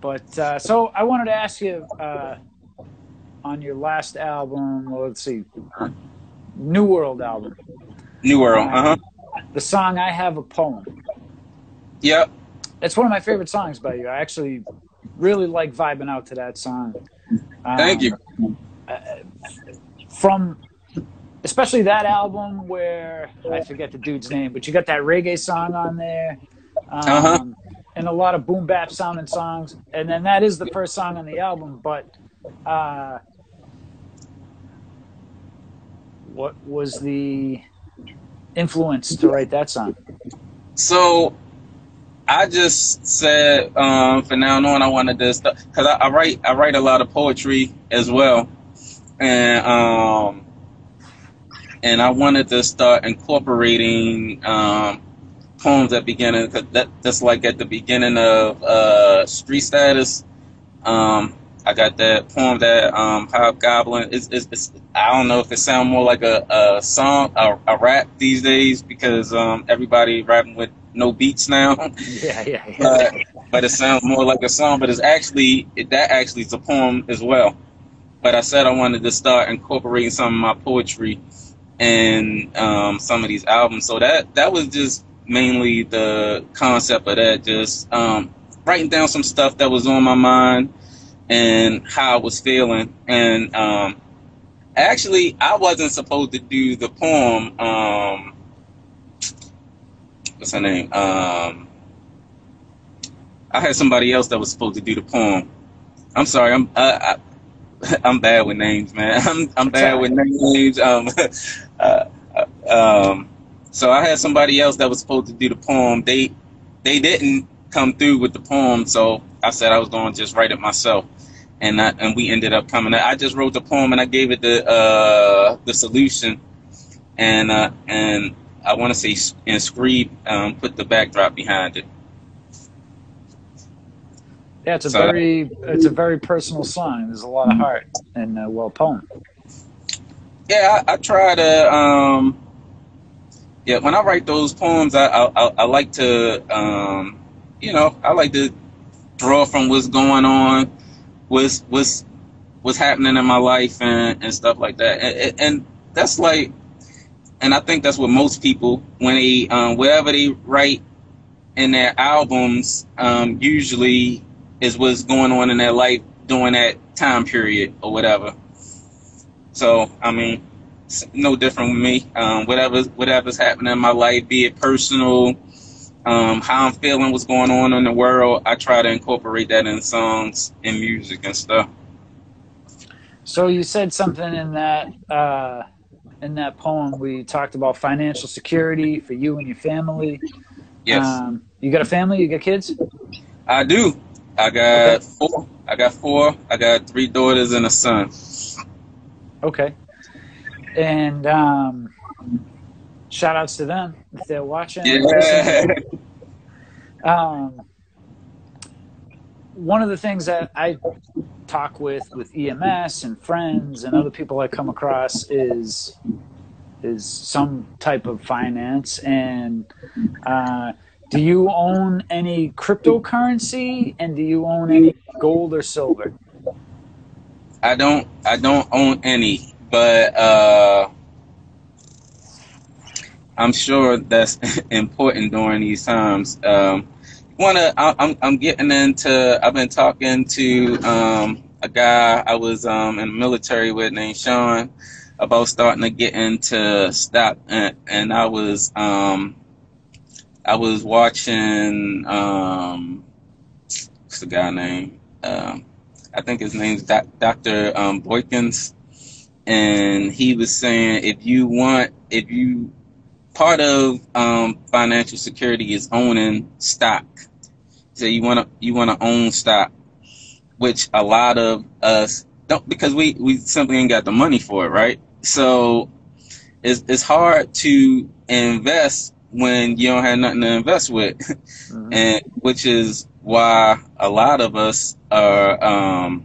But so I wanted to ask you on your last album, well, let's see, New World album. New World, the song "I Have a Poem." Yep. It's one of my favorite songs by you. I actually really like vibing out to that song. Thank you. From especially that album where I forget the dude's name, but you got that reggae song on there, and a lot of boom bap sounding songs. And then that is the first song on the album. But what was the influence to write that song? So I just said for now on I wanted to start, because I write a lot of poetry as well, and I wanted to start incorporating poems at beginning, because that's like at the beginning of Streat Status. I got that poem that Hobgoblin. It's I don't know if it sounds more like a song, a rap these days, because everybody rapping with no beats now. Yeah. But it sounds more like a song. But it's actually that actually is a poem as well. But I said I wanted to start incorporating some of my poetry in some of these albums. So that was just mainly the concept of that. Just writing down some stuff that was on my mind and how I was feeling. And actually, I wasn't supposed to do the poem. What's her name? I had somebody else that was supposed to do the poem. I'm sorry, I'm bad with names, man. I'm bad with names. So I had somebody else that was supposed to do the poem. They didn't come through with the poem, so I said I was going to just write it myself, and we ended up coming. I just wrote the poem and I gave it the solution, and I want to say in Streat put the backdrop behind it. Yeah, it's a very personal song. There's a lot of heart in a well poem. Yeah, I try to. When I write those poems, I like to, I like to draw from what's going on, what's happening in my life and stuff like that. And that's like, and I think that's what most people, when they wherever they write in their albums, usually is what's going on in their life during that time period or whatever. So, I mean, it's no different with me. Whatever's happening in my life, be it personal, how I'm feeling, what's going on in the world, I try to incorporate that in songs and music and stuff. So you said something in that poem. We talked about financial security for you and your family. Yes. You got a family? You got kids? I do. I got four. I got 3 daughters and a son. Okay. And shout outs to them if they're watching. Yeah. One of the things that I talk with EMS and friends and other people I come across is some type of finance. And do you own any cryptocurrency, and do you own any gold or silver? I don't own any, but I'm sure that's important during these times. I'm getting into. I've been talking to a guy I was in the military with named Sean about starting to get into stock, and I was watching what's the guy name? I think his name's Dr. Boykins, and he was saying part of financial security is owning stock. So you want to own stock, which a lot of us don't, because we simply ain't got the money for it, right? So it's hard to invest when you don't have nothing to invest with, mm-hmm. And which is why a lot of us are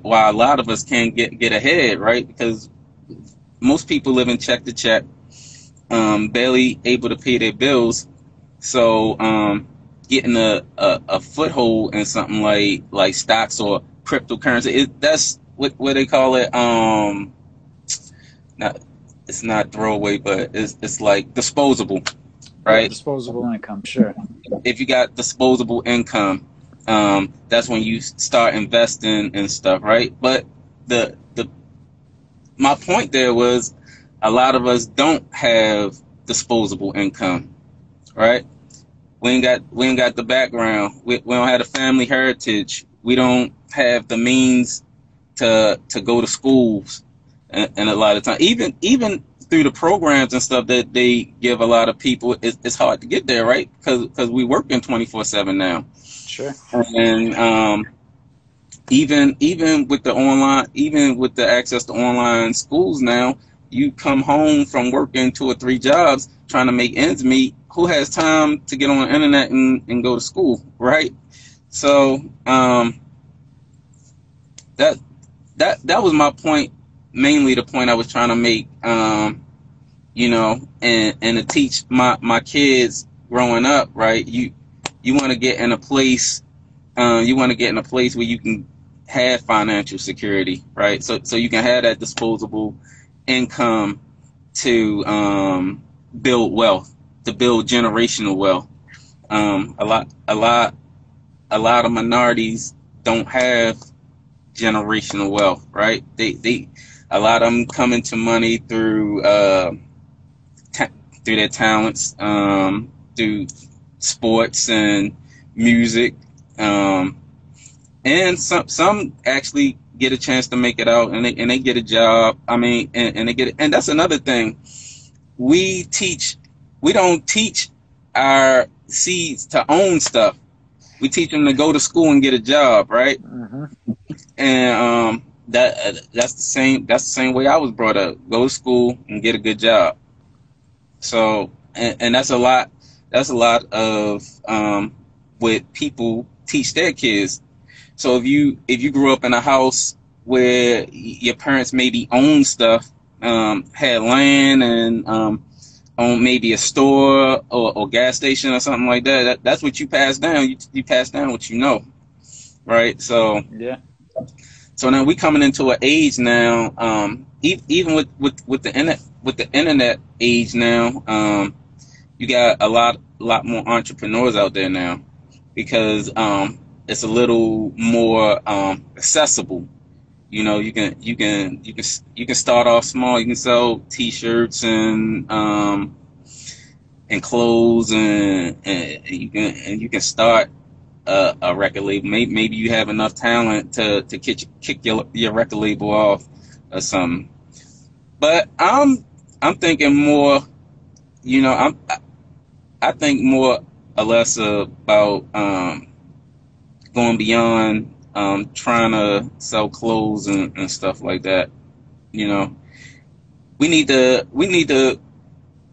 why a lot of us can't get ahead, right? Because most people live in check to check, barely able to pay their bills. So getting a foothold in something like stocks or cryptocurrency. That's what they call it. It's not throwaway, but it's like disposable, right? Yeah, disposable income, sure. If you got disposable income, that's when you start investing and stuff, right? But my point there was a lot of us don't have disposable income, right? We ain't got the background. We don't have the family heritage. We don't have the means to go to schools, and a lot of times, even through the programs and stuff that they give a lot of people, it's hard to get there, right? Because we working 24/7 now. Sure. And even with the online, even with the access to online schools now, you come home from working 2 or 3 jobs trying to make ends meet. Who has time to get on the internet and go to school, right? So that was my point, mainly the point I was trying to make, you know, and to teach my kids growing up, right? You want to get in a place, where you can have financial security, right? So you can have that disposable income to build wealth, to build generational wealth. A lot of minorities don't have generational wealth, right? A lot of them come into money through their talents, through sports and music, and some actually get a chance to make it out, and they get a job. I mean, and they get it. And that's another thing. We don't teach our seeds to own stuff. We teach them to go to school and get a job, right? Mm-hmm. And that's the same way I was brought up. Go to school and get a good job. So and that's a lot of what people teach their kids. So if you grew up in a house where your parents maybe owned stuff, had land and owned maybe a store or gas station or something like that, that's what you pass down. You pass down what you know, right? So yeah. So now we coming into an age now, even with the internet age now, you got a lot more entrepreneurs out there now, because it's a little more accessible. You know, you can start off small. You can sell T-shirts and clothes, and you can start a record label. Maybe you have enough talent to kick your record label off or something. But I'm thinking more. You know, I think more or less about going beyond trying to sell clothes and stuff like that. You know,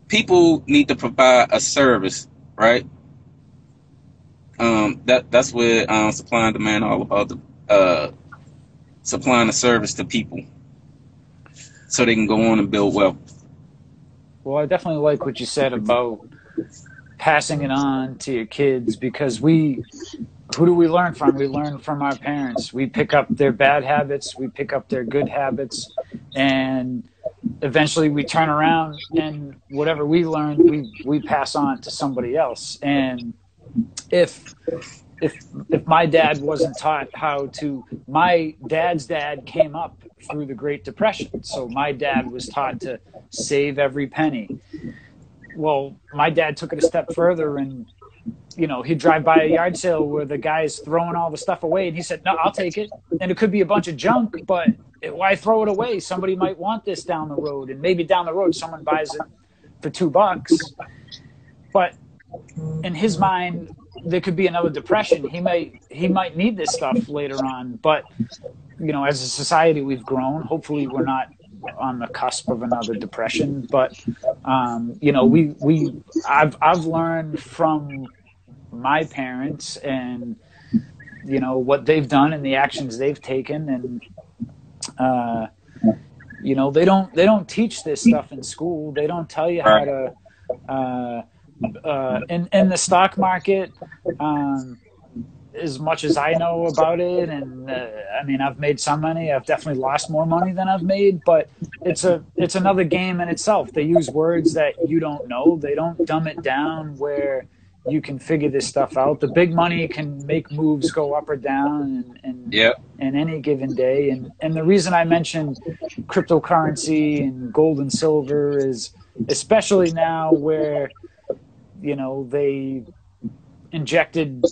people need to provide a service, right? That's where supply and demand all about, the supplying a service to people so they can go on and build wealth. Well, I definitely like what you said about passing it on to your kids, because who do we learn from? We learn from our parents. We pick up their bad habits, we pick up their good habits, and eventually we turn around and whatever we learned, we pass on to somebody else. And if my dad wasn't taught how to, my dad's dad came up through the Great Depression, so my dad was taught to save every penny. Well, my dad took it a step further, and you know, he'd drive by a yard sale where the guy's throwing all the stuff away, and he said, no, I'll take it. And it could be a bunch of junk, but why throw it away? Somebody might want this down the road, and maybe down the road someone buys it for $2. But in his mind, there could be another depression. He might need this stuff later on. But you know, as a society, we've grown. Hopefully, we're not on the cusp of another depression. But you know, I've learned from my parents, and you know what they've done and the actions they've taken, and you know, they don't teach this stuff in school. They don't tell you how to in the stock market, as much as I know about it, and I mean, I've made some money. I've definitely lost more money than I've made, but it's another game in itself. They use words that you don't know. They don't dumb it down where you can figure this stuff out. The big money can make moves go up or down in any given day. And the reason I mentioned cryptocurrency and gold and silver is especially now where, you know, they injected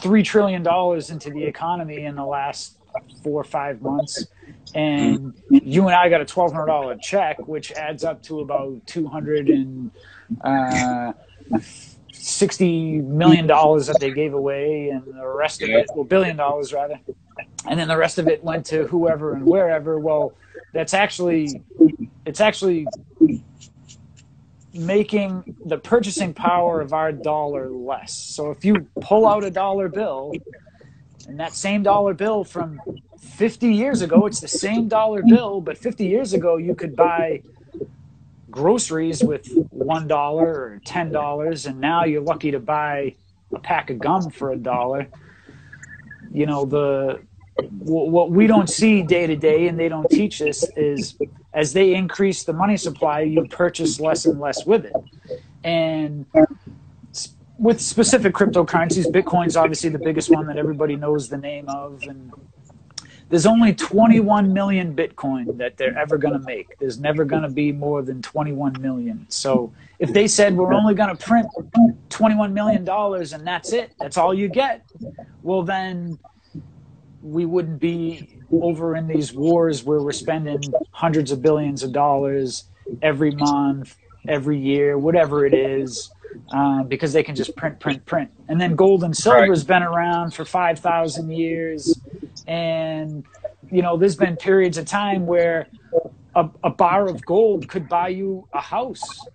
$3 trillion into the economy in the last 4 or 5 months. And you and I got a $1,200 check, which adds up to about $260 million that they gave away, and the rest of it, well, $1 billion rather, and then the rest of it went to whoever and wherever. Well, it's actually making the purchasing power of our dollar less. So if you pull out a dollar bill, and that same dollar bill from 50 years ago, it's the same dollar bill, but 50 years ago you could buy groceries with $1 or $10, and now you're lucky to buy a pack of gum for $1. You know, what we don't see day to day, and they don't teach us, is as they increase the money supply, you purchase less and less with it. And with specific cryptocurrencies, Bitcoin's obviously the biggest one that everybody knows the name of, and there's only 21 million Bitcoin that they're ever going to make. There's never going to be more than 21 million. So if they said we're only going to print $21 million and that's it, that's all you get, well, then we wouldn't be over in these wars where we're spending hundreds of billions of dollars every month, every year, whatever it is, because they can just print. And then gold and silver has been around for 5,000 years. And, you know, there's been periods of time where a bar of gold could buy you a house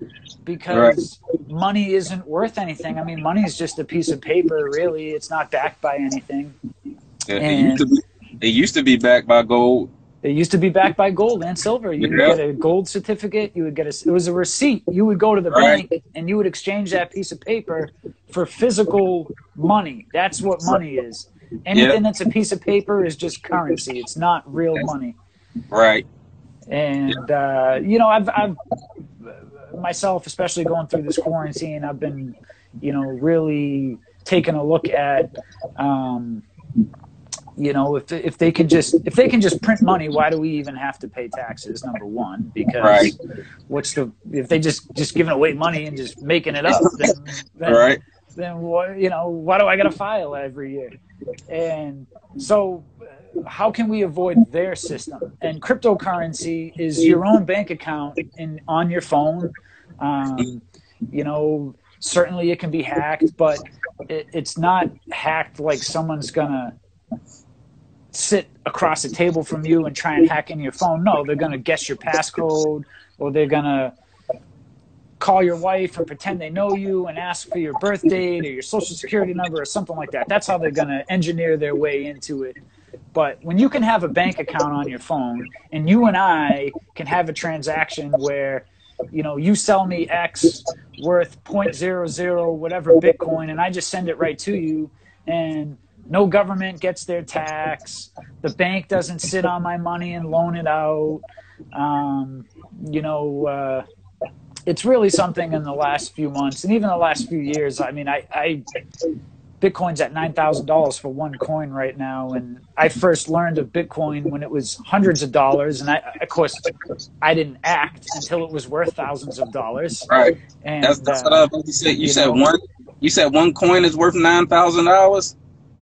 because money isn't worth anything. I mean, money is just a piece of paper, really. It's not backed by anything. It used to be backed by gold. It used to be backed by gold and silver. You would get a gold certificate. You would get it was a receipt. You would go to the bank and you would exchange that piece of paper for physical money. That's what money is. Anything that's a piece of paper is just currency. It's not real money. Right. And, you know, I've myself, especially going through this quarantine, I've been, you know, really taking a look at, you know, if they can just print money, why do we even have to pay taxes? Number one, because if they just giving away money and just making it up, then what, you know, why do I got to file every year? And so how can we avoid their system? And cryptocurrency is your own bank account on your phone. You know, certainly it can be hacked, but it's not hacked like someone's gonna sit across the table from you and try and hack in your phone. No, they're gonna guess your passcode, or they're gonna call your wife and pretend they know you and ask for your birth date or your social security number or something like that. That's how they're going to engineer their way into it. But when you can have a bank account on your phone, and you and I can have a transaction where, you know, you sell me X worth 0.00 whatever Bitcoin, and I just send it right to you, and no government gets their tax. The bank doesn't sit on my money and loan it out. You know, it's really something in the last few months, and even the last few years. I mean, Bitcoin's at $9,000 for one coin right now, and I first learned of Bitcoin when it was hundreds of dollars, and of course, I didn't act until it was worth thousands of dollars. Right. And that's what I was about to say. You said one coin is worth $9,000.